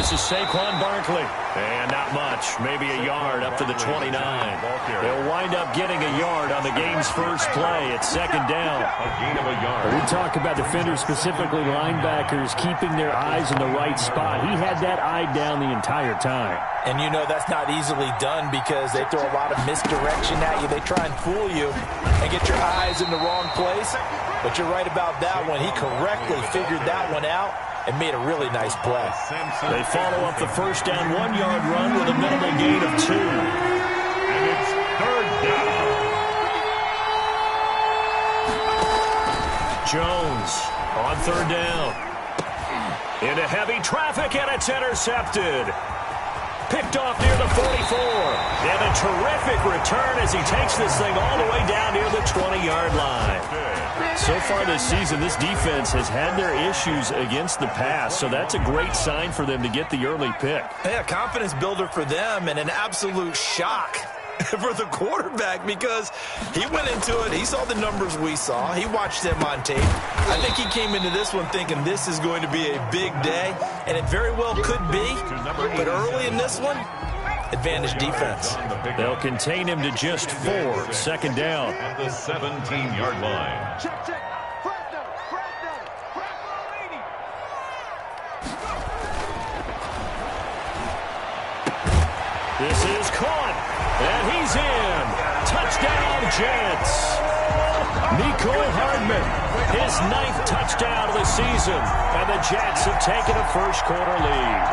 This is Saquon Barkley. And not much. Maybe a yard up to the 29. They'll wind up getting a yard on the game's first play. It's second down. A gain of a yard. We talk about defenders, specifically linebackers, keeping their eyes in the right spot. He had that eye down the entire time. And you know that's not easily done because they throw a lot of misdirection at you. They try and fool you and get your eyes in the wrong place. But you're right about that one. He correctly figured that one out and made a really nice play. They follow up the first down 1-yard run with a minimal gain of 2. And it's third down. Jones on third down. Into heavy traffic, and it's intercepted. Picked off near the 44. And a terrific return as he takes this thing all the way down near the 20-yard line. So far this season, this defense has had their issues against the pass, so that's a great sign for them to get the early pick. Yeah, confidence builder for them and an absolute shock for the quarterback because he went into it. He saw the numbers we saw. He watched them on tape. I think he came into this one thinking this is going to be a big day, and it very well could be. But early in this one, advantage defense. They'll contain him to just 4. Second down. At the 17-yard line. This is caught, and he's in. Touchdown, Jets. Mecole Hardman, his 9th touchdown of the season, and the Jets have taken a first-quarter lead.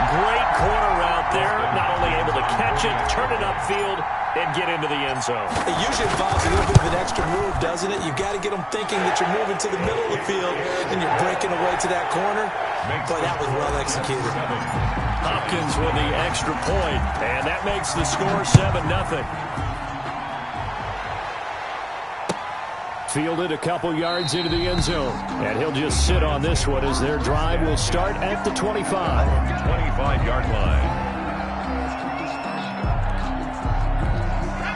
Great corner route there, not only able to catch it, turn it upfield, and get into the end zone. It usually involves a little bit of an extra move, doesn't it? You've got to get them thinking that you're moving to the middle of the field and you're breaking away to that corner. But that was well executed. Hopkins with the extra point, and that makes the score 7-0. Fielded a couple yards into the end zone. And he'll just sit on this one as their drive will start at the 25. 25-yard line.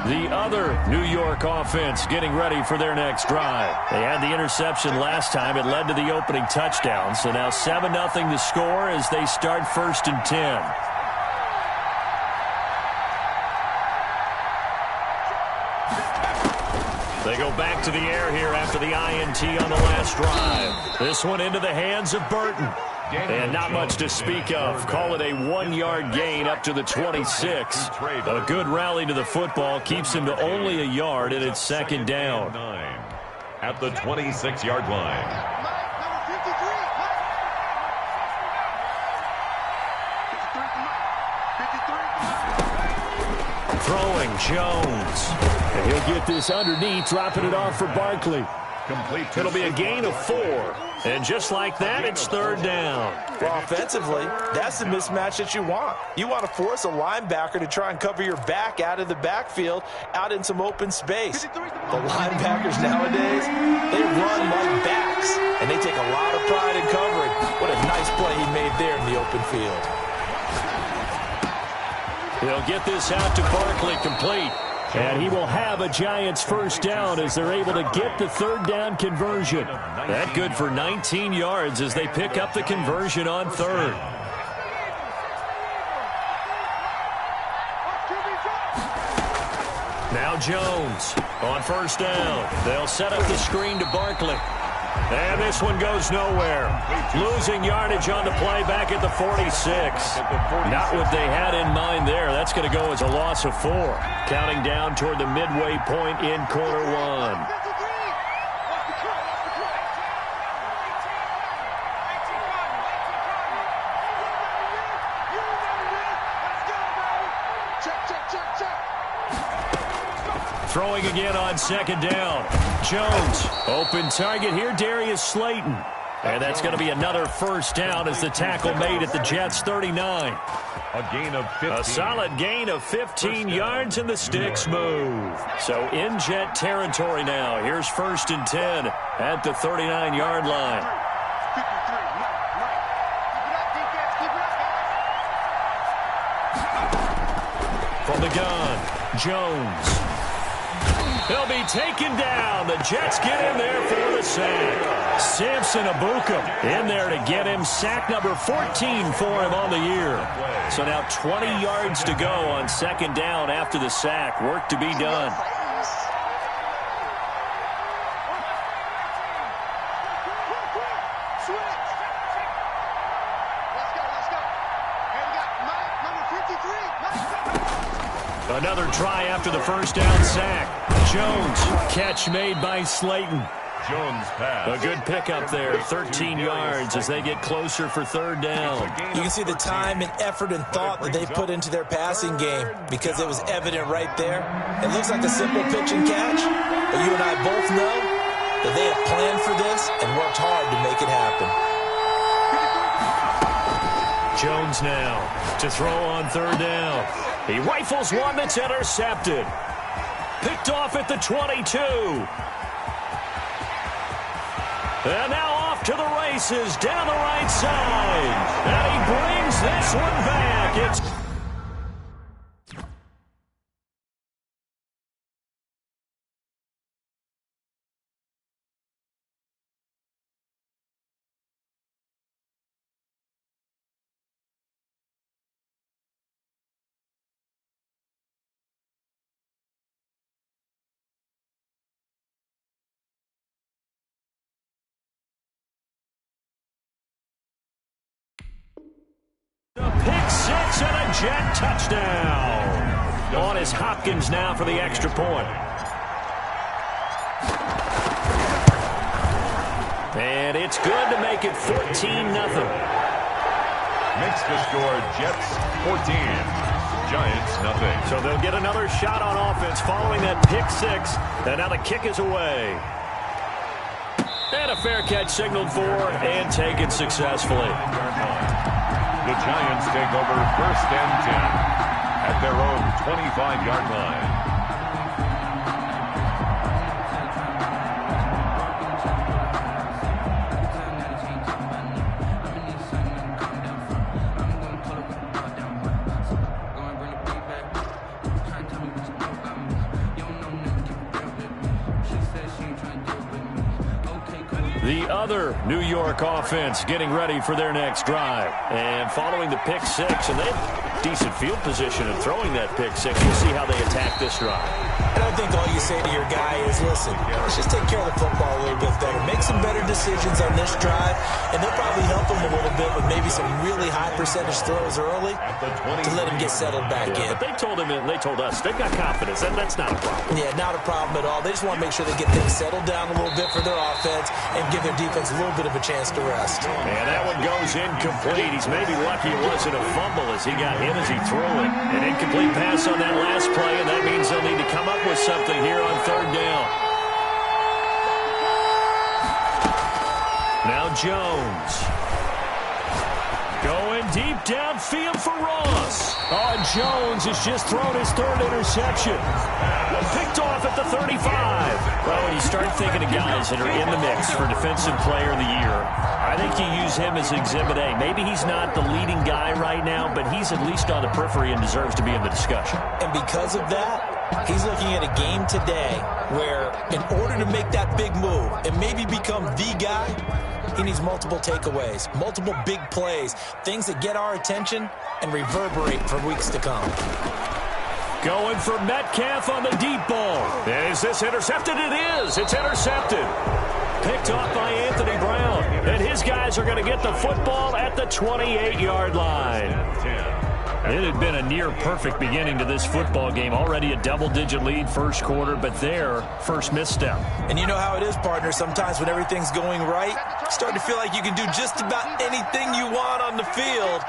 The other New York offense getting ready for their next drive. They had the interception last time. It led to the opening touchdown. So now 7-0 the score as they start 1st and 10. They go back to the air here after the INT on the last drive. This one into the hands of Burton. And not much to speak of. Call it a 1-yard gain up to the 26. A good rally to the football keeps him to only a yard, and it's second down. At the 26-yard line. Throwing Jones. And he'll get this underneath, dropping it off for Barkley. It'll be a gain of 4. And just like that, it's third down. Well, offensively, that's the mismatch that you want. You want to force a linebacker to try and cover your back out of the backfield, out in some open space. The linebackers nowadays, they run like backs, and they take a lot of pride in covering. What a nice play he made there in the open field. He'll get this out to Barkley complete. And he will have a Giants first down as they're able to get the third down conversion. That good for 19 yards as they pick up the conversion on third. Now Jones on first down. They'll set up the screen to Barkley. And this one goes nowhere. Losing yardage on the play back at the 46. Not what they had in mind there. That's going to go as a loss of 4. Counting down toward the midway point in quarter 1. Throwing again on second down. Jones, open target here, Darius Slayton. And that's going to be another first down as the tackle made at the Jets' 39. A gain of 15. A solid gain of 15 yards, and the sticks move. So in Jet territory now. Here's 1st and 10 at the 39-yard line. From the gun, Jones. He'll be taken down. The Jets get in there for the sack. Samson Ebukam in there to get him. Sack number 14 for him on the year. So now 20 yards to go on second down after the sack. Work to be done. Another try after the first down sack. Jones, catch made by Slayton. Jones pass. A good pickup there, 13 yards as they get closer for third down. You can see the time and effort and thought that they've put into their passing game because it was evident right there. It looks like a simple pitch and catch, but you and I both know that they have planned for this and worked hard to make it happen. Jones now to throw on third down. He rifles one that's intercepted. Picked off at the 22. And now off to the races down the right side. And he brings this one back. It's a pick six and a Jet touchdown. On is Hopkins now for the extra point. And it's good to make it 14-0. Makes the score Jets 14. Giants nothing. So they'll get another shot on offense following that pick six. And now the kick is away. And a fair catch signaled for and taken successfully. The Giants take over 1st and 10 at their own 25-yard line. The other New York offense getting ready for their next drive. And following the pick six, and they have decent field position in throwing that pick six. We'll see how they attack this drive. And I think all you say to your guy is, listen, let's just take care of the football a little bit better. Make some better decisions on this drive, and they'll probably help him a little bit with maybe some really high percentage throws early to let him get settled back in. But they told him, and they told us, they've got confidence. That's not a problem. Yeah, not a problem at all. They just want to make sure they get things settled down a little bit for their offense and give their defense a little bit of a chance to rest. And that one goes incomplete. He's maybe lucky it wasn't a fumble as he got hit as he threw it. An incomplete pass on that last play, and that means they'll need to come up with something here on third down. Now Jones. Going deep downfield for Ross. Oh, and Jones has just thrown his third interception. Picked off at the 35. Well, when you start thinking of guys that are in the mix for Defensive Player of the Year, I think you use him as Exhibit A. Maybe he's not the leading guy right now, but he's at least on the periphery and deserves to be in the discussion. And because of that, he's looking at a game today where in order to make that big move and maybe become the guy, he needs multiple takeaways, multiple big plays, things that get our attention and reverberate for weeks to come. Going for Metcalf on the deep ball. Is this intercepted? It is. It's intercepted. Picked off by Anthony Brown. And his guys are going to get the football at the 28-yard line. It had been a near-perfect beginning to this football game. Already a double-digit lead first quarter, but their first misstep. And you know how it is, partner. Sometimes when everything's going right, you start to feel like you can do just about anything you want on the field.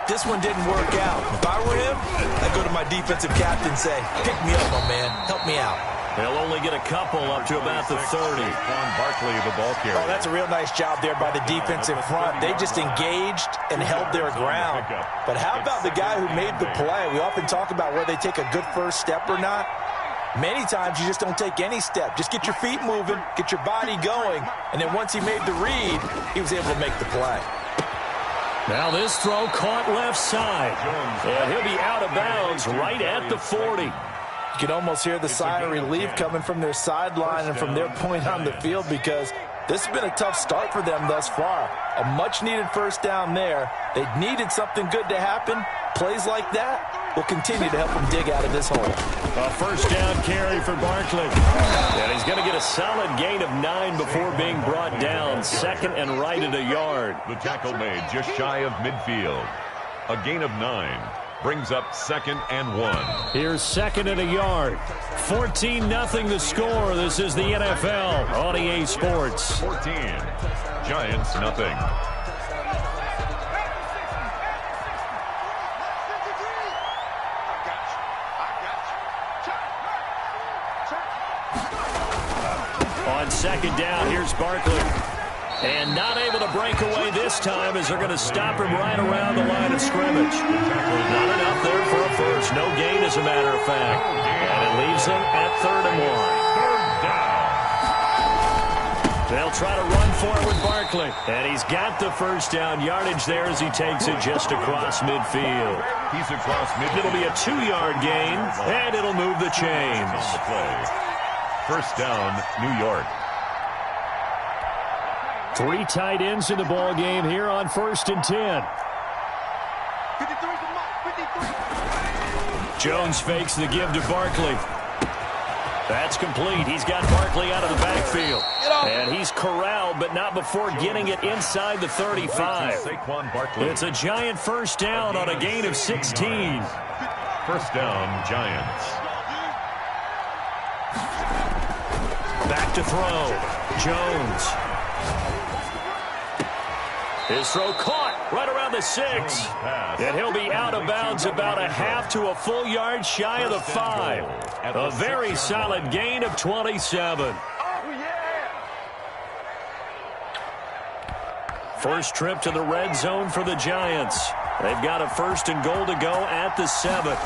This one didn't work out. If I were him, I'd go to my defensive captain and say, pick me up, my man. Help me out. They'll only get a couple up to about the 30. Quan Barkley, the ball carrier. Oh, that's a real nice job there by the defensive front. They just engaged and held their ground. But how about the guy who made the play? We often talk about whether they take a good first step or not. Many times you just don't take any step. Just get your feet moving, get your body going, and then once he made the read, he was able to make the play. Now this throw caught left side. And he'll be out of bounds right at the 40. You can almost hear the sigh of relief coming from their sideline and from their point on the field, because this has been a tough start for them thus far. A much-needed first down there. They needed something good to happen. Plays like that will continue to help them dig out of this hole. A first down carry for Barkley. And he's going to get a solid gain of 9 before being brought down. Second and right at a yard. The tackle made just shy of midfield. A gain of 9 brings up 2nd and 1. Here's 2nd and a yard. 14-0 the score. This is the NFL on EA Sports. 14. Giants nothing. On 2nd down, here's Barkley. And not able to break away this time as they're going to stop him right around the line of scrimmage. Not enough there for a first. No gain, as a matter of fact. And it leaves them at 3rd and 1. They'll try to run for it with Barkley. And he's got the first down yardage there as he takes it just across midfield. He's across midfield. It'll be a 2-yard gain, and it'll move the chains. On the play. First down, New York. 3 tight ends in the ball game here on 1st and 10. Jones fakes the give to Barkley. That's complete. He's got Barkley out of the backfield. And he's corralled, but not before getting it inside the 35. It's a Giant first down on a gain of 16. First down, Giants. Back to throw. Jones. His throw caught right around the 6. And he'll be out of bounds about a half to a full yard shy of the 5. A very solid gain of 27. First trip to the red zone for the Giants. They've got a 1st and goal to go at the 7.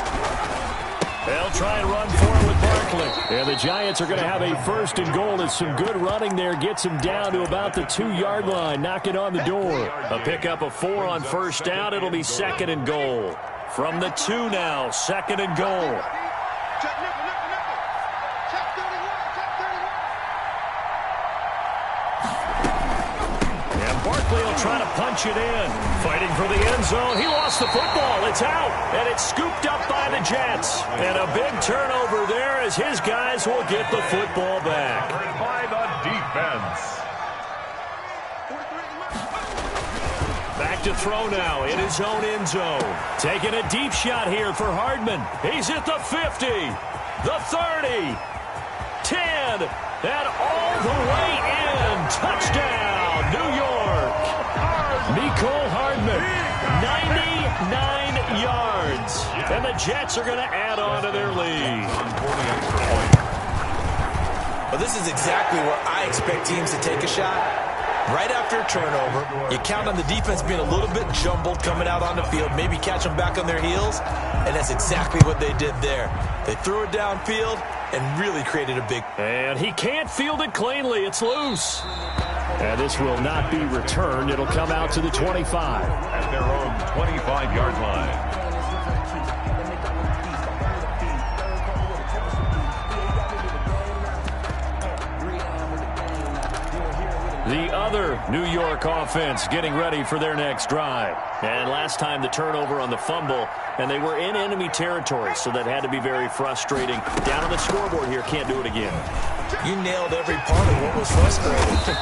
They'll try and run for it with Barkley. And the Giants are going to have a 1st and goal as some good running there gets him down to about the 2-yard line, knocking on the door. A pickup of 4 on first down. It'll be 2nd and goal. From the 2 now, 2nd and goal. Barkley will try to punch it in. Fighting for the end zone. He lost the football. It's out. And it's scooped up by the Jets. And a big turnover there as his guys will get the football back. By the defense. Back to throw now in his own end zone. Taking a deep shot here for Hardman. He's at the 50. The 30. 10. And all the way in. Touchdown, New York. Mecole Hardman, 99 yards. And the Jets are going to add on to their lead. Well, this is exactly where I expect teams to take a shot. Right after a turnover, you count on the defense being a little bit jumbled coming out on the field, maybe catch them back on their heels, and that's exactly what they did there. They threw it downfield and really created a big... And he can't field it cleanly. It's loose. And this will not be returned. It'll come out to the 25. At their own 25-yard line. The other New York offense getting ready for their next drive. And last time the turnover on the fumble, and they were in enemy territory, so that had to be very frustrating. Down on the scoreboard here, can't do it again. You nailed every part of what was frustrating.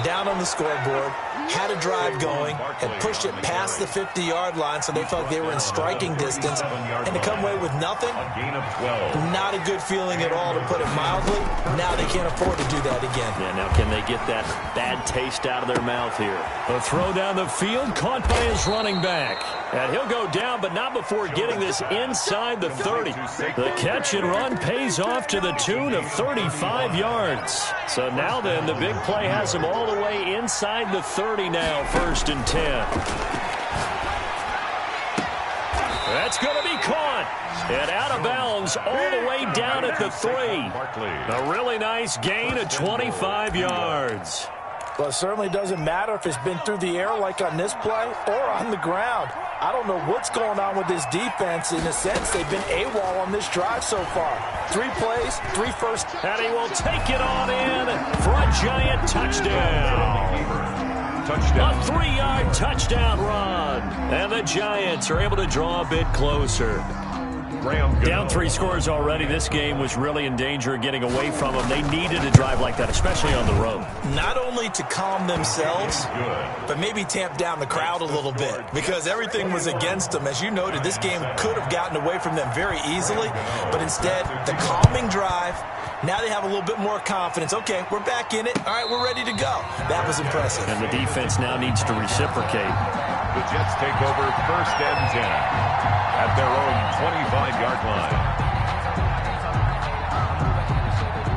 Down on the scoreboard, had a drive going, had pushed it past the 50-yard line, so they felt they were in striking distance, and to come away with nothing, not a good feeling at all, to put it mildly. Now they can't afford to do that again. Yeah, now can they get that bad taste out of their mouth here? A throw down the field, caught by his running back. And he'll go down, but not before getting this inside the 30. The catch and run pays off to the tune of 35 yards. So now then, the big play has him all the way inside the 30 now, 1st and 10. That's going to be caught. And out of bounds all the way down at the 3. A really nice gain of 25 yards. Well, it certainly doesn't matter if it's been through the air like on this play or on the ground. I don't know what's going on with this defense. In a sense, they've been AWOL on this drive so far. 3 plays, 3 first. And he will take it on in for a Giant touchdown. Touchdown. A 3-yard touchdown run. And the Giants are able to draw a bit closer. Down 3 scores already. This game was really in danger of getting away from them. They needed a drive like that, especially on the road. Not only to calm themselves, but maybe tamp down the crowd a little bit because everything was against them. As you noted, this game could have gotten away from them very easily, but instead, the calming drive, now they have a little bit more confidence. Okay, we're back in it. All right, we're ready to go. That was impressive. And the defense now needs to reciprocate. The Jets take over 1st and 10 at their own 25-yard line.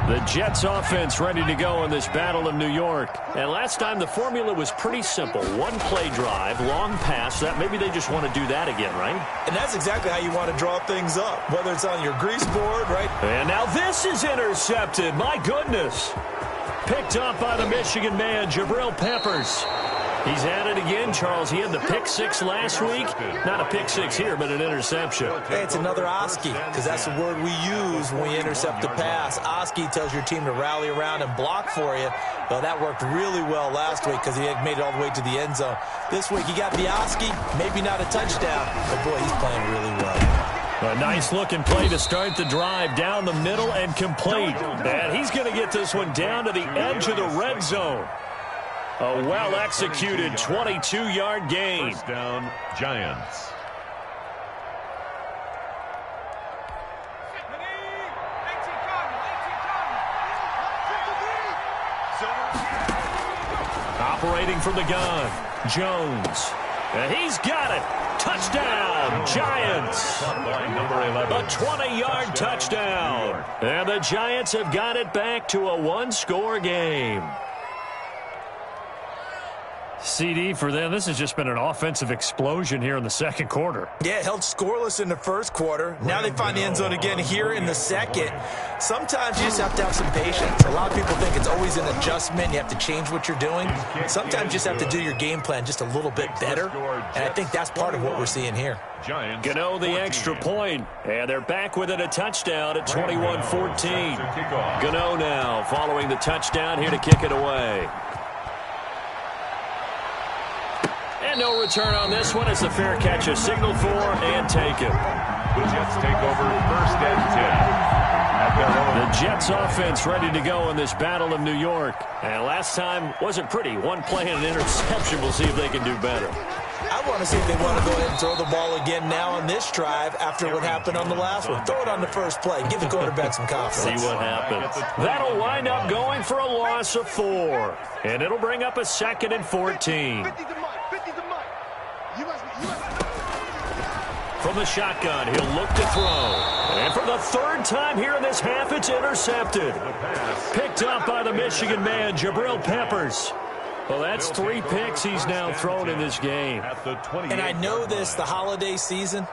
The Jets offense ready to go in this Battle of New York. And last time the formula was pretty simple. 1 play drive, long pass. That maybe they just want to do that again, right? And that's exactly how you want to draw things up, whether it's on your grease board, right? And now this is intercepted. My goodness. Picked up by the Michigan man, Jabril Peppers. He's at it again, Charles. He had the pick 6 last week. Not a pick 6 here, but an interception. Hey, it's another Oski, because that's the word we use when we intercept a pass. Oski tells your team to rally around and block for you. Well, that worked really well last week because he had made it all the way to the end zone. This week, he got the Oski, maybe not a touchdown, but boy, he's playing really well. A nice-looking play to start the drive down the middle and complete. And he's going to get this one down to the edge of the red zone. A well-executed 22-yard gain. First down, Giants. Operating from the gun, Jones. And he's got it. Touchdown, Giants. Number 11. A 20-yard touchdown. And the Giants have got it back to a 1-score game. CD for them, this has just been an offensive explosion here in the second quarter. Yeah, held scoreless in the first quarter. Now they find the end zone again here in the second. Sometimes you just have to have some patience. A lot of people think it's always an adjustment. You have to change what you're doing. Sometimes you just have to do your game plan just a little bit better. And I think that's part of what we're seeing here. Gano the extra point. And they're back with it, a touchdown at 21-14. Gano now following the touchdown here to kick it away. And no return on this one as the fair catch is signaled for and taken. The Jets take over 1st and 10 at their own. The Jets offense ready to go in this Battle of New York. And last time wasn't pretty. 1 play and an interception. We'll see if they can do better. I want to see if they want to go ahead and throw the ball again now on this drive after what happened on the last one. Throw it on the first play. Give the quarterback some confidence. See what happens. That'll wind up going for a loss of 4. And it'll bring up a 2nd and 14. From the shotgun, he'll look to throw. And for the 3rd time here in this half, it's intercepted. Picked up by the Michigan man, Jabril Peppers. Well, that's 3 picks he's now thrown in this game. And I know this, the holiday season,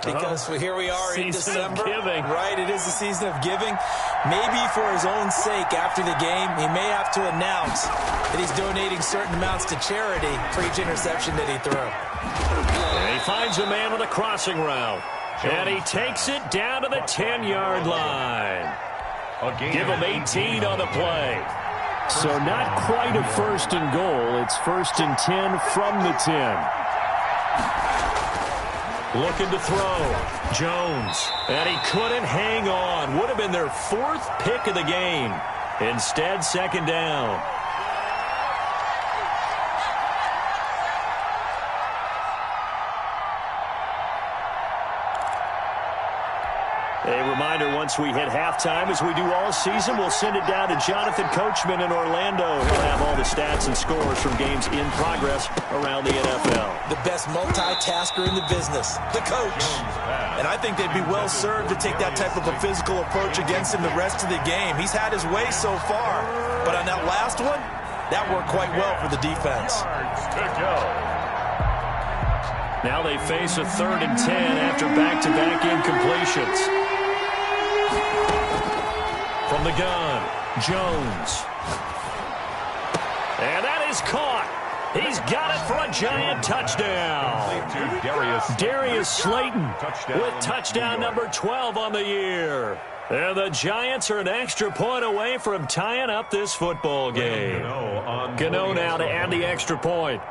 because here we are in December. Giving. Right, it is the season of giving. Maybe for his own sake after the game, he may have to announce that he's donating certain amounts to charity for each interception that he threw. And he finds a man with a crossing route. And he takes it down to the 10-yard line. Give him 18 on the play. So not quite a 1st and goal. It's 1st and 10 from the 10. Looking to throw. Jones. And he couldn't hang on. Would have been their 4th pick of the game. Instead, 2nd down. A reminder, once we hit halftime, as we do all season, we'll send it down to Jonathan Coachman in Orlando. He'll have all the stats and scores from games in progress around the NFL. The best multitasker in the business, the coach. And I think they'd be well served to take that type of a physical approach against him the rest of the game. He's had his way so far, but on that last one, that worked quite well for the defense. Now they face a 3rd and 10 after back-to-back incompletions. From the gun, Jones. And that is caught. He's got it for a Giant touchdown. Darius Slayton with touchdown number 12 on the year. And the Giants are an extra point away from tying up this football game. Gano now to add the extra point.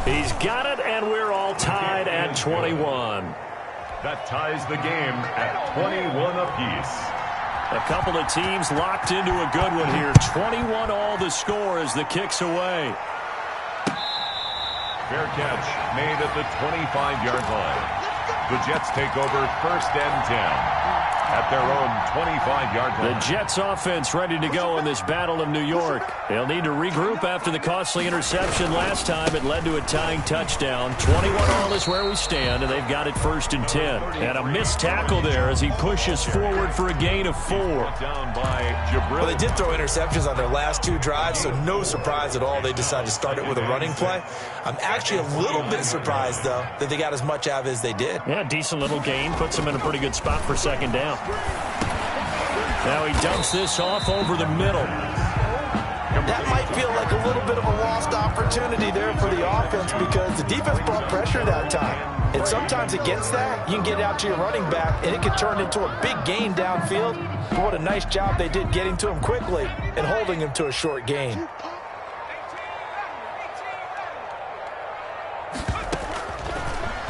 He's got it, and we're all tied at 21. That ties the game at 21 apiece. A couple of teams locked into a good one here. 21 all the score as the kick's away. Fair catch made at the 25-yard line. The Jets take over 1st and 10 at their own 25-yard line. The Jets offense ready to go in this Battle of New York. They'll need to regroup after the costly interception last time. It led to a tying touchdown. 21 all is where we stand, and they've got it 1st and 10. And a missed tackle there as he pushes forward for a gain of 4. Down by Jabril. Well, they did throw interceptions on their last 2 drives, so no surprise at all they decided to start it with a running play. I'm actually a little bit surprised, though, that they got as much out of it as they did. Yeah, decent little gain. Puts them in a pretty good spot for 2nd down. Now he dumps this off over the middle. That might feel like a little bit of a lost opportunity there for the offense because the defense brought pressure that time. And sometimes against that, you can get out to your running back, and it can turn into a big gain downfield. But what a nice job they did getting to him quickly and holding him to a short gain.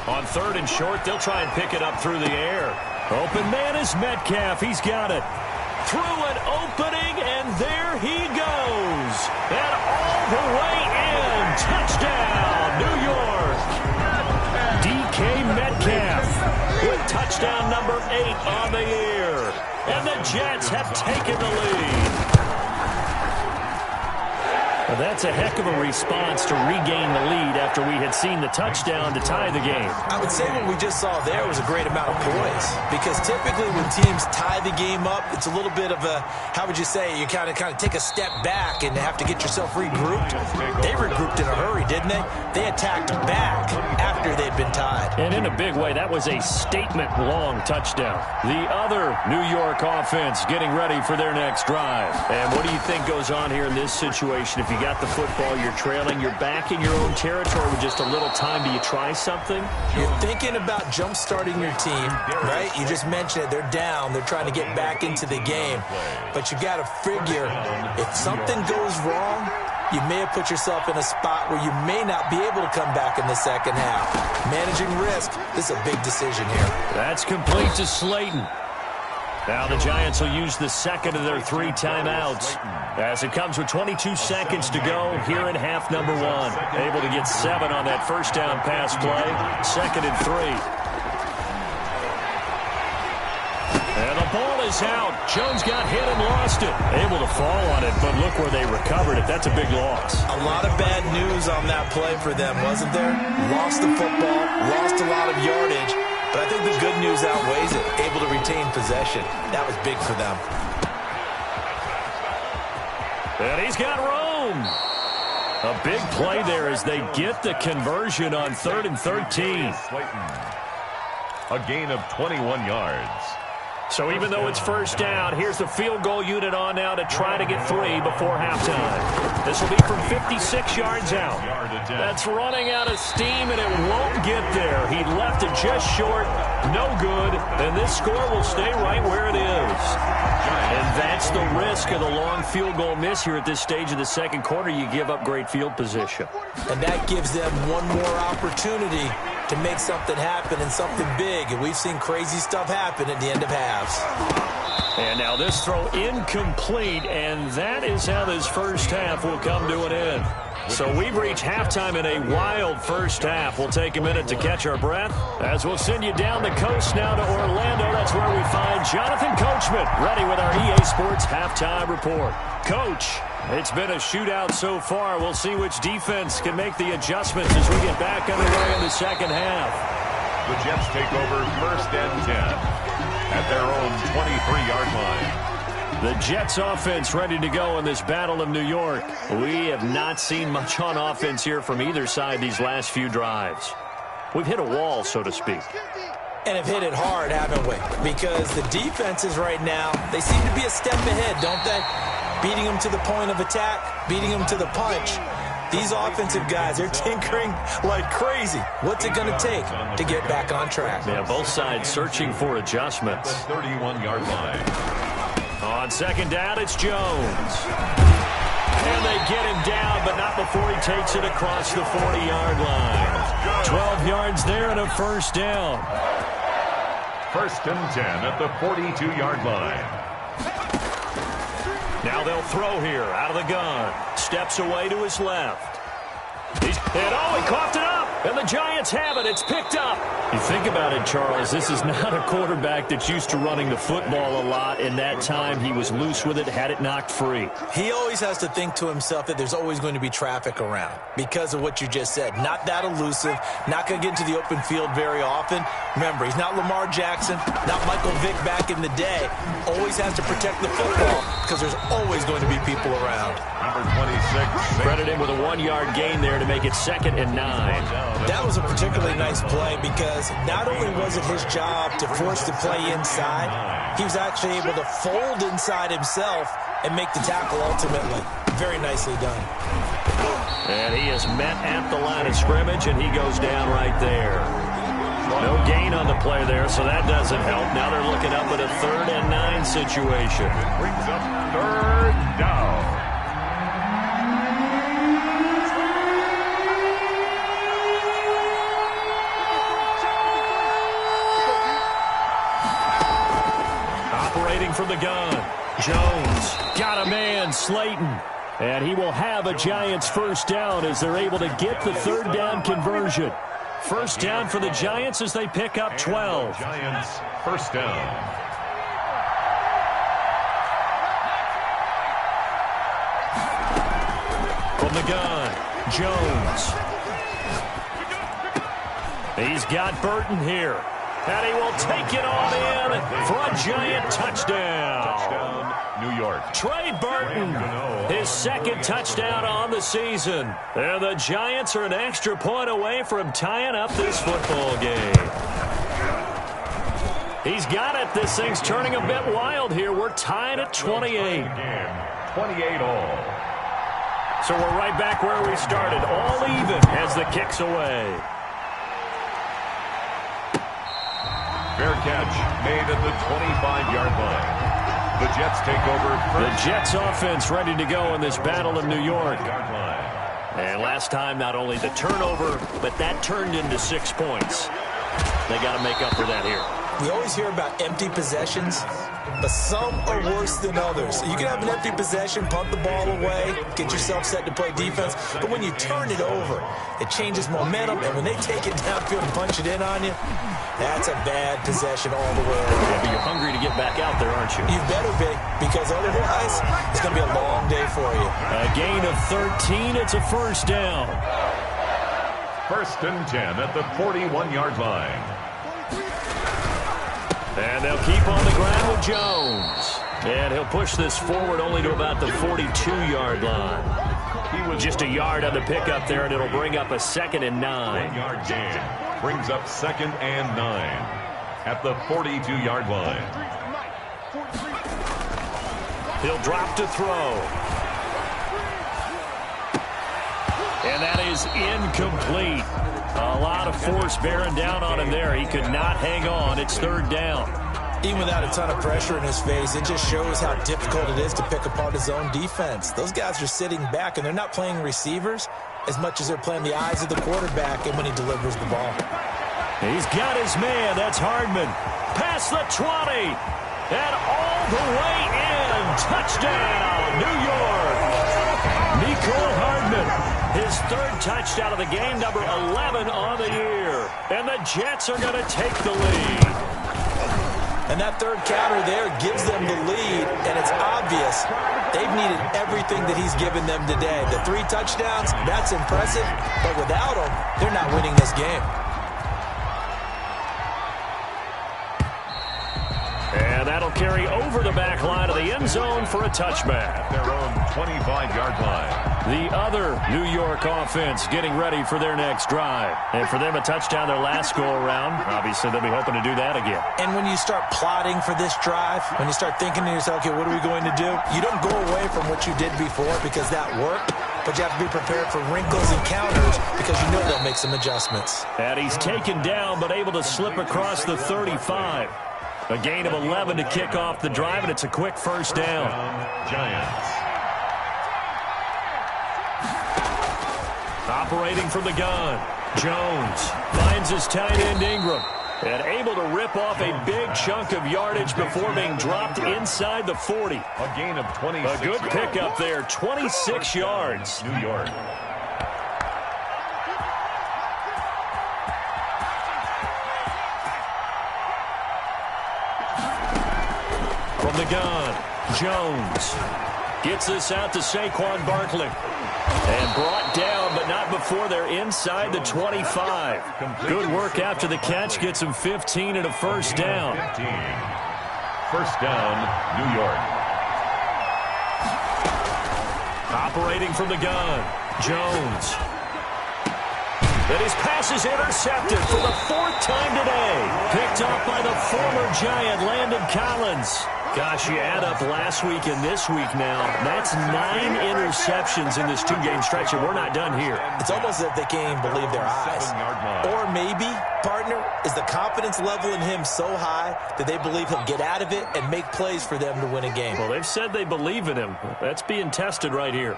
On 3rd and short, they'll try and pick it up through the air. Open man is Metcalf. He's got it. Through an opening, and there he goes. And all the way in. Touchdown, New York. DK Metcalf with touchdown number 8 on the year. And the Jets have taken the lead. Well, that's a heck of a response to regain the lead after we had seen the touchdown to tie the game. I would say what we just saw there was a great amount of poise because typically when teams tie the game up, it's a little bit of a, how would you say, you kind of take a step back and have to get yourself regrouped. They regrouped in a hurry, didn't they? They attacked back after they'd been tied. And in a big way, that was a statement-long touchdown. The other New York offense getting ready for their next drive. And what do you think goes on here in this situation? If you got the football, you're trailing, you're back in your own territory with just a little time. Do you try something? You're thinking about jump-starting your team, right? You just mentioned it. They're down. They're trying to get back into the game. But you got to figure if something goes wrong, you may have put yourself in a spot where you may not be able to come back in the second half. Managing risk, this is a big decision here. That's complete to Slayton. Now the Giants will use the second of their 3 timeouts as it comes with 22 seconds to go here in half number 1. Able to get 7 on that first down pass play. 2nd and 3. And the ball is out. Jones got hit and lost it. Able to fall on it, but look where they recovered it. That's a big loss. A lot of bad news on that play for them, wasn't there? Lost the football, lost a lot of yardage. But I think the good news outweighs it. Able to retain possession. That was big for them. And he's got room. A big play there as they get the conversion on 3rd and 13. A gain of 21 yards. So even though it's first down, here's the field goal unit on now to try to get 3 before halftime. This will be from 56 yards out. That's running out of steam, and it won't get there. He left it just short. No good. And this score will stay right where it is. And that's the risk of the long field goal miss here at this stage of the second quarter. You give up great field position. And that gives them one more opportunity to make something happen and something big. And we've seen crazy stuff happen at the end of halves. And now this throw incomplete, and that is how this first half will come to an end. So we've reached halftime in a wild first half. We'll take a minute to catch our breath as we'll send you down the coast now to Orlando. That's where we find Jonathan Coachman ready with our EA Sports Halftime Report. Coach, it's been a shootout so far. We'll see which defense can make the adjustments as we get back underway in the second half. The Jets take over 1st and 10 at their own 23-yard line. The Jets offense ready to go in this Battle of New York. We have not seen much on offense here from either side these last few drives. We've hit a wall, so to speak. And have hit it hard, haven't we? Because the defenses right now, they seem to be a step ahead, don't they? beating them to the point of attack, beating them to the punch. These offensive guys, they're tinkering like crazy. What's it going to take to get back on track? Yeah, both sides searching for adjustments. 31-yard line. On second down, it's Jones. And they get him down, but not before he takes it across the 40-yard line. 12 yards there and a first down. First and 10 at the 42-yard line. Now they'll throw here out of the gun. Steps away to his left. He coughed it up. And the Giants have it. It's picked up. You think about it, Charles. This is not a quarterback that's used to running the football a lot. In that time, he was loose with it, had it knocked free. He always has to think to himself that there's always going to be traffic around because of what you just said. Not that elusive, not going to get into the open field very often. Remember, he's not Lamar Jackson, not Michael Vick back in the day. Always has to protect the football because there's always going to be people around. Number 26. Credit him with a 1-yard gain there to make it 2nd and 9. That was a particularly nice play because not only was it his job to force the play inside, he was actually able to fold inside himself and make the tackle ultimately. Very nicely done. And he is met at the line of scrimmage, and he goes down right there. No gain on the play there, so that doesn't help. Now they're looking up at a 3rd and 9 situation. Brings up 3rd down. From the gun, Jones got a man, Slayton, and he will have a Giants first down as they're able to get the 3rd down conversion. First down for the Giants as they pick up 12. Giants first down. From the gun, Jones. He's got Burton here. And he will take it on in for a Giant touchdown. Touchdown, New York. Trey Burton, his 2nd touchdown on the season. And the Giants are an extra point away from tying up this football game. He's got it. This thing's turning a bit wild here. We're tied at 28. 28 all. So we're right back where we started, all even as the kick's away. Fair catch made at the 25-yard line. The Jets take over first. The Jets offense ready to go in this Battle of New York. And last time, not only the turnover, but that turned into 6 points. They got to make up for that here. We always hear about empty possessions, but some are worse than others. You can have an empty possession, punt the ball away, get yourself set to play defense, but when you turn it over, it changes momentum, and when they take it downfield and punch it in on you, that's a bad possession all the way around. Yeah, but you're hungry to get back out there, aren't you? You better be, because otherwise, it's going to be a long day for you. A gain of 13, it's a first down. First and 10 at the 41-yard line. And they'll keep on the ground with Jones. And he'll push this forward only to about the 42-yard line. He was just a yard on the pickup there, and it'll bring up a 2nd and 9. 1-yard gain brings up 2nd and 9 at the 42-yard line. He'll drop to throw. And that is incomplete. A lot of force bearing down on him there. He could not hang on. It's 3rd down. Even without a ton of pressure in his face, it just shows how difficult it is to pick apart his own defense. Those guys are sitting back, and they're not playing receivers as much as they're playing the eyes of the quarterback and when he delivers the ball. He's got his man. That's Hardman. Past the 20. And all the way in. Touchdown, New York. Mecole Hardman. His 3rd touchdown of the game, number 11 on the year. And the Jets are going to take the lead. And that 3rd counter there gives them the lead, and it's obvious they've needed everything that he's given them today. The 3 touchdowns, that's impressive, but without them, they're not winning this game. And that'll carry over the back line of the end zone for a touchback. Their own 25-yard line. The other New York offense getting ready for their next drive. And for them, a touchdown their last go-around. Obviously, they'll be hoping to do that again. And when you start plotting for this drive, when you start thinking to yourself, okay, what are we going to do? You don't go away from what you did before because that worked, but you have to be prepared for wrinkles and counters because you know they'll make some adjustments. And he's taken down but able to slip across the 35. A gain of 11 to kick off the drive, and it's a quick first down. Giants. Operating from the gun, Jones finds his tight end Ingram and able to rip off a big chunk of yardage before being dropped inside the 40. A gain of 26. A good pickup there, 26 yards. New York. From the gun, Jones gets this out to Saquon Barkley. And brought down, but not before they're inside the 25. Good work after the catch. Gets him 15 and a first down. 15. First down, New York. Operating from the gun, Jones. And his pass is intercepted for the 4th time today. Picked off by the former Giant, Landon Collins. Gosh, you add up last week and this week now. That's 9 interceptions in this 2-game stretch, and we're not done here. It's almost as if they can't even believe their eyes. Or maybe, partner, is the confidence level in him so high that they believe he'll get out of it and make plays for them to win a game. Well, they've said they believe in him. That's being tested right here.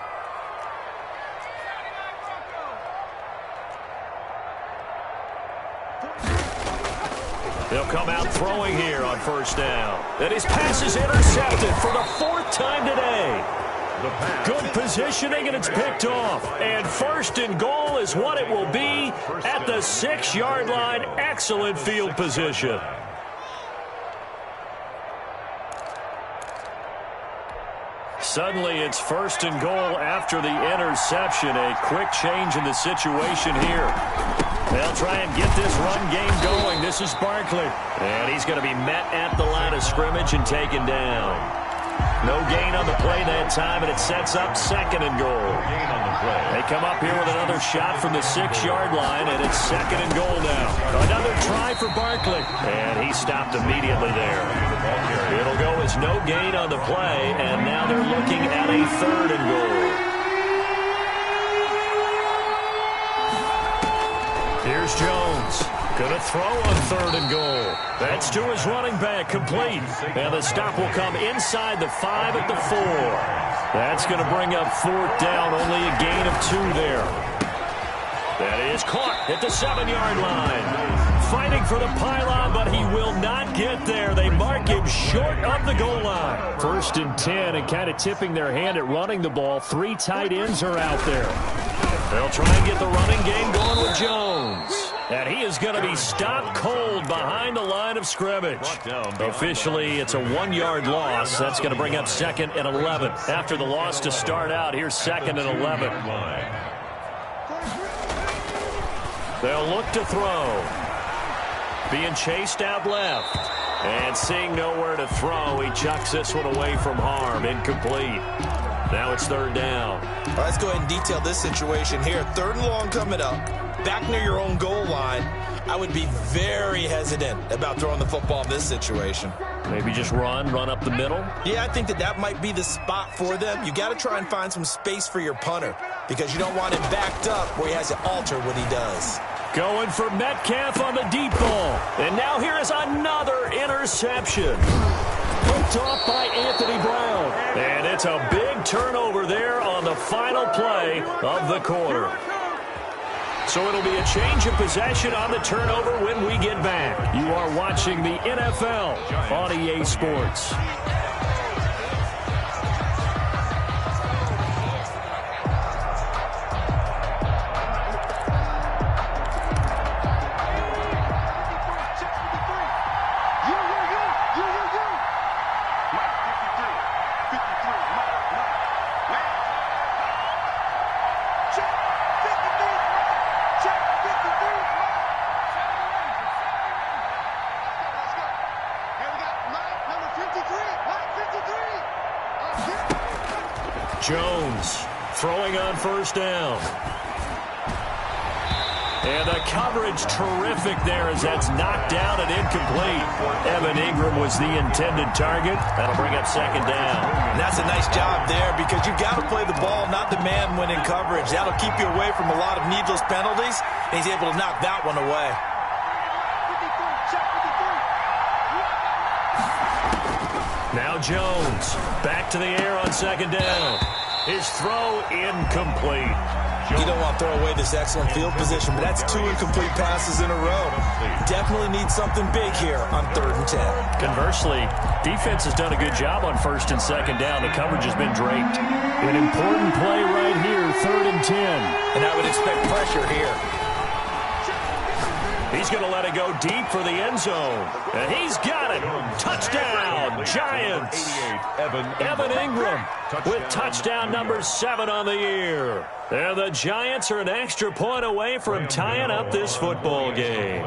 They'll come out throwing here on first down. And his pass is intercepted for the 4th time today. Good positioning, and it's picked off. And first and goal is what it will be at the 6-yard line. Excellent field position. Suddenly, it's first and goal after the interception. A quick change in the situation here. They'll try and get this run game going. This is Barkley. And he's going to be met at the line of scrimmage and taken down. No gain on the play that time, and it sets up 2nd and goal. They come up here with another shot from the 6-yard line, and it's 2nd and goal now. Another try for Barkley. And he stopped immediately there. It'll go as no gain on the play, and now they're looking at a 3rd and goal. Here's Jones. Gonna throw on 3rd and goal. That's to his running back, complete. And the stop will come inside the 5 at the 4. That's gonna bring up 4th down, only a gain of 2 there. That is caught at the 7-yard line. Fighting for the pylon, but he will not get there. They mark him short of the goal line. 1st and 10, and kind of tipping their hand at running the ball. 3 tight ends are out there. They'll try and get the running game going with Jones. And he is going to be stopped cold behind the line of scrimmage. Officially, it's a 1-yard loss. That's going to bring up 2nd and 11. After the loss to start out, here's 2nd and 11. They'll look to throw. Being chased out left. And seeing nowhere to throw, he chucks this one away from harm. Incomplete. Now it's 3rd down. All right, let's go ahead and detail this situation here. 3rd and long coming up. Back near your own goal line. I would be very hesitant about throwing the football in this situation. Maybe just run up the middle? Yeah, I think that might be the spot for them. You got to try and find some space for your punter because you don't want him backed up where he has to alter what he does. Going for Metcalf on the deep ball. And now here is another interception. Picked off by Anthony Brown. And it's a big turnover there on the final play of the quarter. So it'll be a change of possession on the turnover when we get back. You are watching the NFL on EA Sports. Jones throwing on first down. And the coverage terrific there as that's knocked down and incomplete. Evan Ingram was the intended target. That'll bring up second down. And that's a nice job there because you've got to play the ball, not the man when in coverage. That'll keep you away from a lot of needless penalties, and he's able to knock that one away. Now Jones, back to the air on second down. His throw incomplete. You don't want to throw away this excellent field position, but that's 2 incomplete passes in a row. Definitely need something big here on 3rd and 10. Conversely, defense has done a good job on 1st and 2nd down. The coverage has been draped. An important play right here, 3rd and 10. And I would expect pressure here. He's going to let it go deep for the end zone. And he's got it. Touchdown, Giants. Evan Ingram with touchdown number 7 on the year. And the Giants are an extra point away from tying up this football game.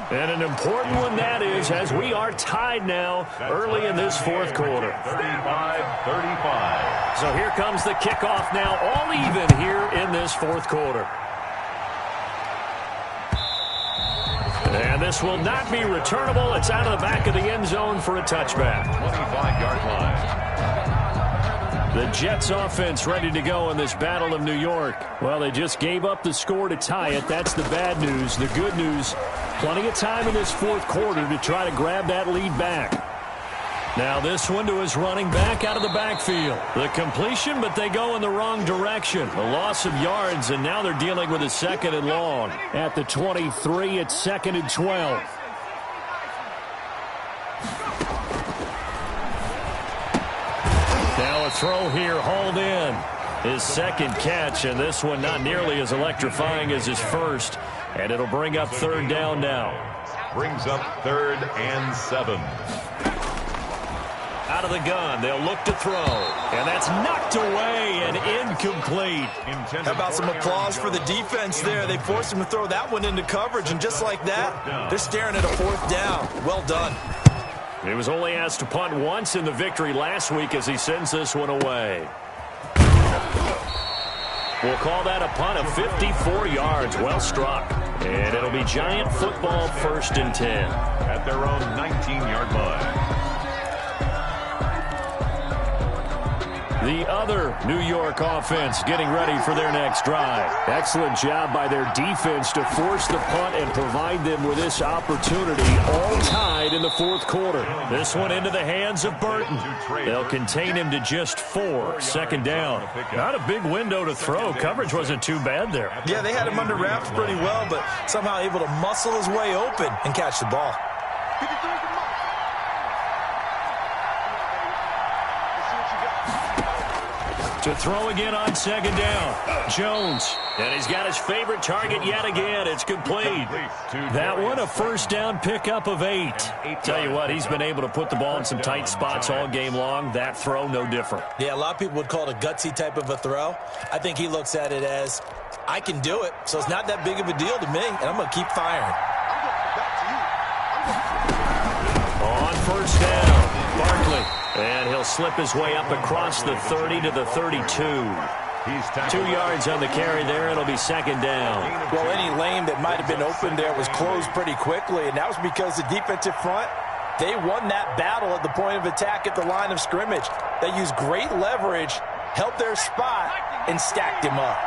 And an important one that is, as we are tied now early in this 4th quarter. 35-35. So here comes the kickoff now, all even here in this 4th quarter. And this will not be returnable. It's out of the back of the end zone for a touchback. 25-yard line. The Jets offense ready to go in this Battle of New York. Well, they just gave up the score to tie it. That's the bad news. The good news, plenty of time in this 4th quarter to try to grab that lead back. Now this one to his running back out of the backfield. The completion, but they go in the wrong direction. A loss of yards, and now they're dealing with a 2nd and long. At the 23, it's 2nd and 12. Now a throw here, hauled in. His 2nd catch, and this one not nearly as electrifying as his first. And it'll bring up 3rd down now. Brings up 3rd and 7. Out of the gun, they'll look to throw. And that's knocked away and incomplete. How about some applause for the defense there? They forced him to throw that one into coverage, and just like that, they're staring at a 4th down. Well done. He was only asked to punt once in the victory last week as he sends this one away. We'll call that a punt of 54 yards. Well struck. And it'll be Giant football 1st and 10. At their own 19-yard line. The other New York offense getting ready for their next drive. Excellent job by their defense to force the punt and provide them with this opportunity, all tied in the 4th quarter. This one into the hands of Burton. They'll contain him to just 4, 2nd down. Not a big window to throw. Coverage wasn't too bad there. Yeah, they had him under wraps pretty well, but somehow able to muscle his way open and catch the ball. To throw again on 2nd down. Jones. And he's got his favorite target yet again. It's complete. That one, a 1st down pickup of 8. Tell you what, he's been able to put the ball in some tight spots all game long. That throw, no different. Yeah, a lot of people would call it a gutsy type of a throw. I think he looks at it as, I can do it, so it's not that big of a deal to me, and I'm going to keep firing. On 1st down, Barkley. And he'll slip his way up across the 30 to the 32. 2 yards on the carry there. It'll be 2nd down. Well, any lane that might have been open there was closed pretty quickly, and that was because the defensive front, they won that battle at the point of attack at the line of scrimmage. They used great leverage, held their spot, and stacked him up.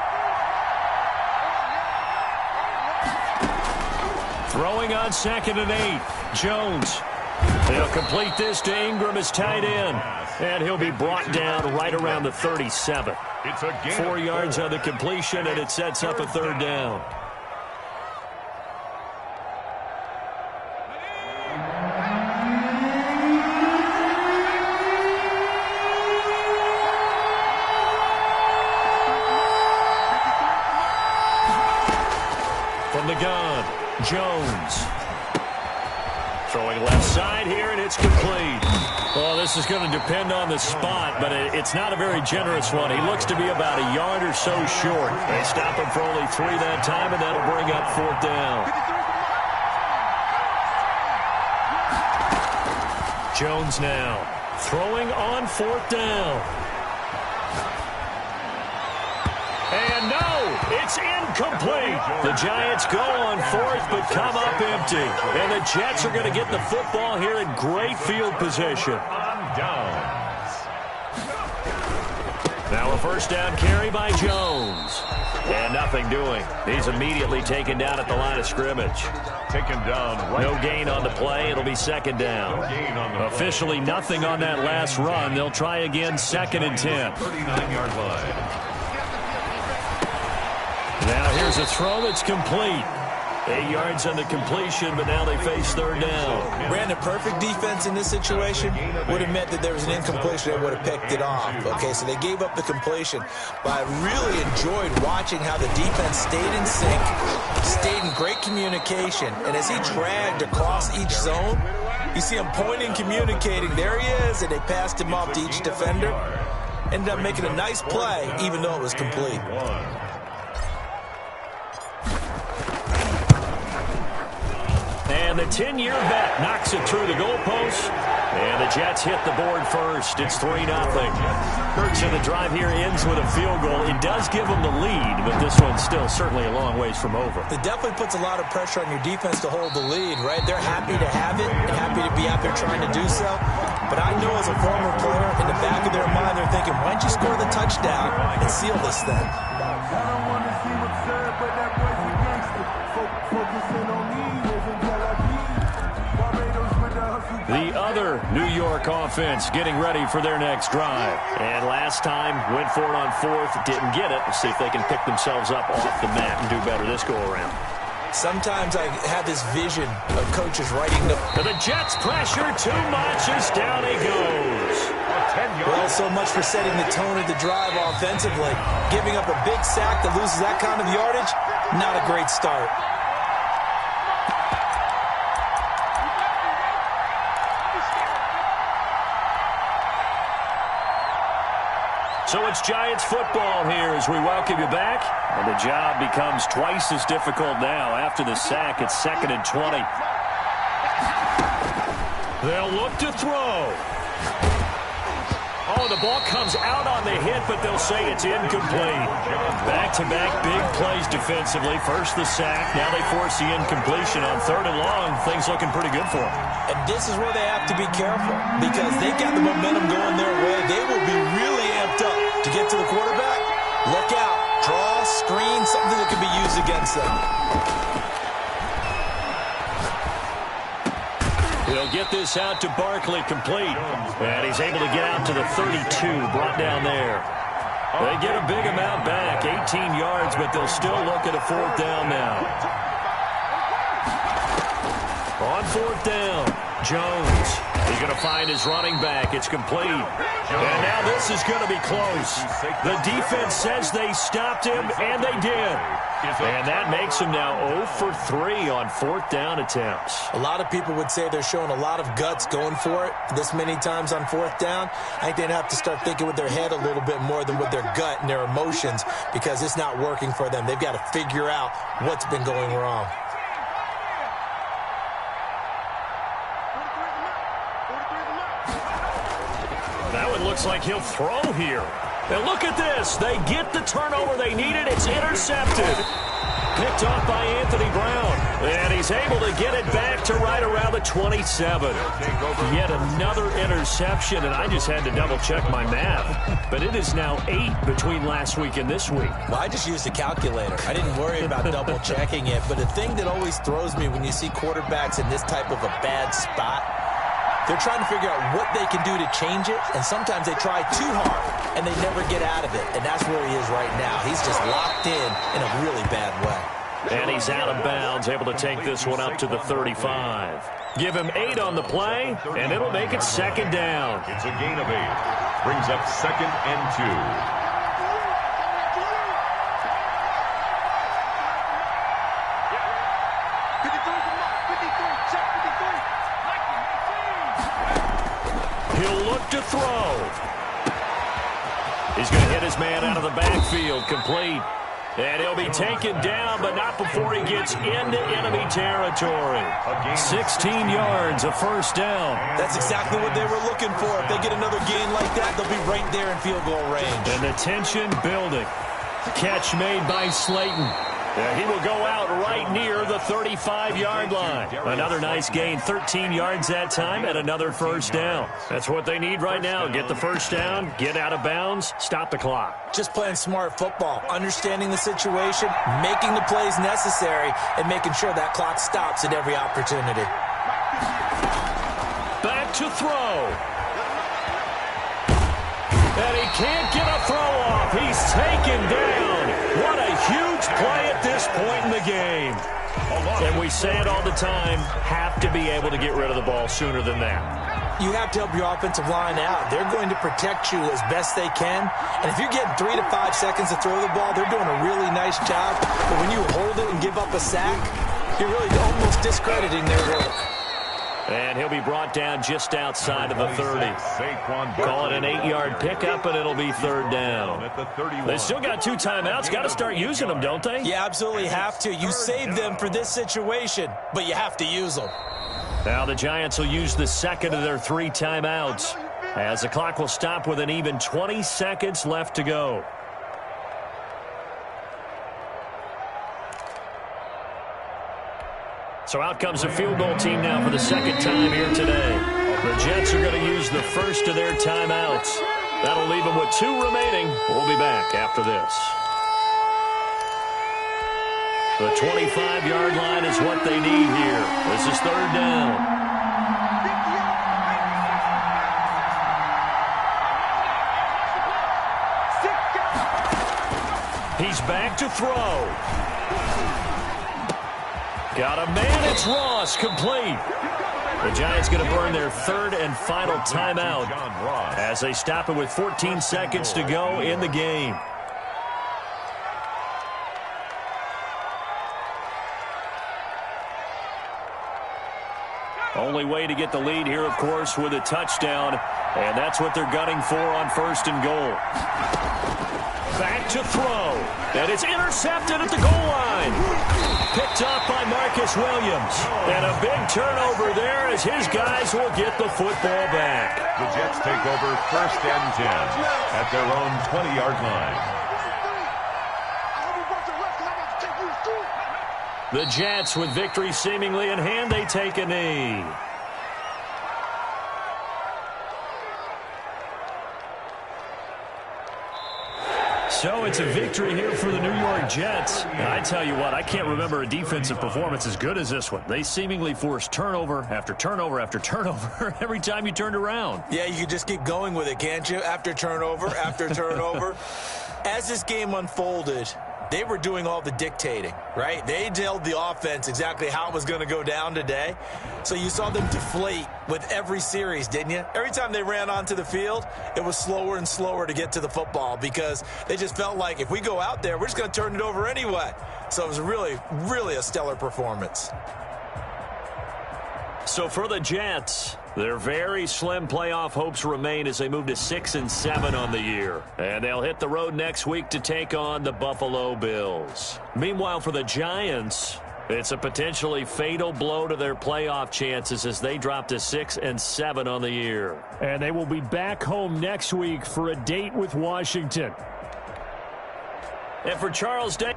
Throwing on 2nd and 8. Jones. He'll complete this to Ingram as tight end. And he'll be brought down right around the 37. 4 yards on the completion, and it sets up a 3rd down. From the gun, Jones. Throwing left side here, and it's complete. Well, this is going to depend on the spot, but it's not a very generous one. He looks to be about a yard or so short. They stop him for only 3 that time, and that'll bring up 4th down. Jones now Throwing on 4th down. And no, it's incomplete. The Giants go on 4th but come up empty. And the Jets are going to get the football here in great field position. On downs. Now a 1st down carry by Jones. And nothing doing. He's immediately taken down at the line of scrimmage. Taken down right. No gain on the play. It'll be 2nd down. No gain on the Officially play. nothing on that last run. They'll try again 2nd and 10. 39-yard line. Now here's a throw that's complete. 8 yards on the completion, but now they face 3rd down. Brandon, perfect defense in this situation would have meant that there was an incompletion. They would have picked it off. Okay, so they gave up the completion. But I really enjoyed watching how the defense stayed in sync, stayed in great communication. And as he dragged across each zone, you see him pointing, communicating. There he is, and they passed him off to each defender. Ended up making a nice play, even though it was complete. And the 10-year vet knocks it through the goalpost. And the Jets hit the board first. It's 3-0. So the drive here ends with a field goal. It does give them the lead, but this one's still certainly a long ways from over. It definitely puts a lot of pressure on your defense to hold the lead, right? They're happy to have it and happy to be out there trying to do so. But I know as a former player, in the back of their mind, they're thinking, why don't you score the touchdown and seal this thing? I don't want to see what's said, but that boy's a gangster. Focusing on me, living Tel Aviv. Barbados with the hustle. The other New York offense getting ready for their next drive. And last time, went for it on 4th, didn't get it. Let's see if they can pick themselves up off the mat and do better this go-around. Sometimes I have this vision of coaches writing the... The Jets pressure too much as down he goes. Well, so much for setting the tone of the drive offensively. Giving up a big sack that loses that kind of yardage, not a great start. So it's Giants football here as we welcome you back. And the job becomes twice as difficult now. After the sack, it's 2nd and 20. They'll look to throw. Oh, the ball comes out on the hit, but they'll say it's incomplete. Back-to-back big plays defensively. First the sack, now they force the incompletion on 3rd and long. Things looking pretty good for them. And this is where they have to be careful because they've got the momentum going their way. They will be really amped up to get to the quarterback. Look out. Draw, screen, something that can be used against them. He'll get this out to Barkley, complete. And he's able to get out to the 32, brought down there. They get a big amount back, 18 yards, but they'll still look at a 4th down now. On 4th down, Jones. He's going to find his running back. It's complete. And now this is going to be close. The defense says they stopped him, and they did. And that makes him now 0 for 3 on 4th down attempts. A lot of people would say they're showing a lot of guts going for it this many times on 4th down. I think they'd have to start thinking with their head a little bit more than with their gut and their emotions because it's not working for them. They've got to figure out what's been going wrong. That one looks like he'll throw here. And look at this. They get the turnover they needed. It's intercepted. Picked off by Anthony Brown. And he's able to get it back to right around the 27. Yet another interception, and I just had to double-check my math. But it is now 8 between last week and this week. Well, I just used a calculator. I didn't worry about double-checking it. But the thing that always throws me when you see quarterbacks in this type of a bad spot, they're trying to figure out what they can do to change it, and sometimes they try too hard, and they never get out of it, and that's where he is right now. He's just locked in a really bad way. And he's out of bounds, able to take this one up to the 35. Give him 8 on the play, and it'll make it 2nd down. It's a gain of 8. Brings up 2nd and 2. To throw. He's going to hit his man out of the backfield, complete. And he'll be taken down, but not before he gets into enemy territory. 16 yards, a first down. That's exactly what they were looking for. If they get another gain like that, they'll be right there in field goal range. And the tension building. Catch made by Slayton. He will go out right near the 35-yard line. Another nice gain, 13 yards that time, and another first down. That's what they need right now. Get the first down, get out of bounds, stop the clock. Just playing smart football, understanding the situation, making the plays necessary, and making sure that clock stops at every opportunity. Back to throw. And he can't get a throw off. He's taken down. What a huge play at this point in the game. And we say it all the time, have to be able to get rid of the ball sooner than that. You have to help your offensive line out. They're going to protect you as best they can. And if you're getting 3 to 5 seconds to throw the ball, they're doing a really nice job. But when you hold it and give up a sack, you're really almost discrediting their work. And he'll be brought down just outside of the 30. Call it an 8-yard pickup, and it'll be third down. They still got 2 timeouts. Got to start using them, don't they? You absolutely have to. You save them for this situation, but you have to use them. Now the Giants will use the second of their 3 timeouts, as the clock will stop with an even 20 seconds left to go. So out comes the field goal team now for the second time here today. The Jets are going to use the first of their timeouts. That'll leave them with 2 remaining. We'll be back after this. The 25-yard line is what they need here. This is third down. He's back to throw. Got a man, it's Ross, complete. The Giants going to burn their 3rd and final timeout as they stop it with 14 seconds to go in the game. Only way to get the lead here, of course, with a touchdown, and that's what they're gunning for on 1st and goal. Back to throw, and it's intercepted at the goal line. Picked off by Marcus Williams. And a big turnover there as his guys will get the football back. The Jets take over 1st and 10 at their own 20-yard line. The Jets, with victory seemingly in hand, they take a knee. So it's a victory here for the New York Jets. And I tell you what, I can't remember a defensive performance as good as this one. They seemingly forced turnover after turnover after turnover every time you turned around. Yeah, you can just keep going with it, can't you? After turnover, after turnover. As this game unfolded, they were doing all the dictating, right? They told the offense exactly how it was going to go down today. So you saw them deflate with every series, didn't you? Every time they ran onto the field, it was slower and slower to get to the football because they just felt like if we go out there, we're just going to turn it over anyway. So it was really, really a stellar performance. So for the Jets, their very slim playoff hopes remain as they move to 6-7 on the year. And they'll hit the road next week to take on the Buffalo Bills. Meanwhile, for the Giants, it's a potentially fatal blow to their playoff chances as they drop to 6-7 on the year. And they will be back home next week for a date with Washington. And for Charles Day.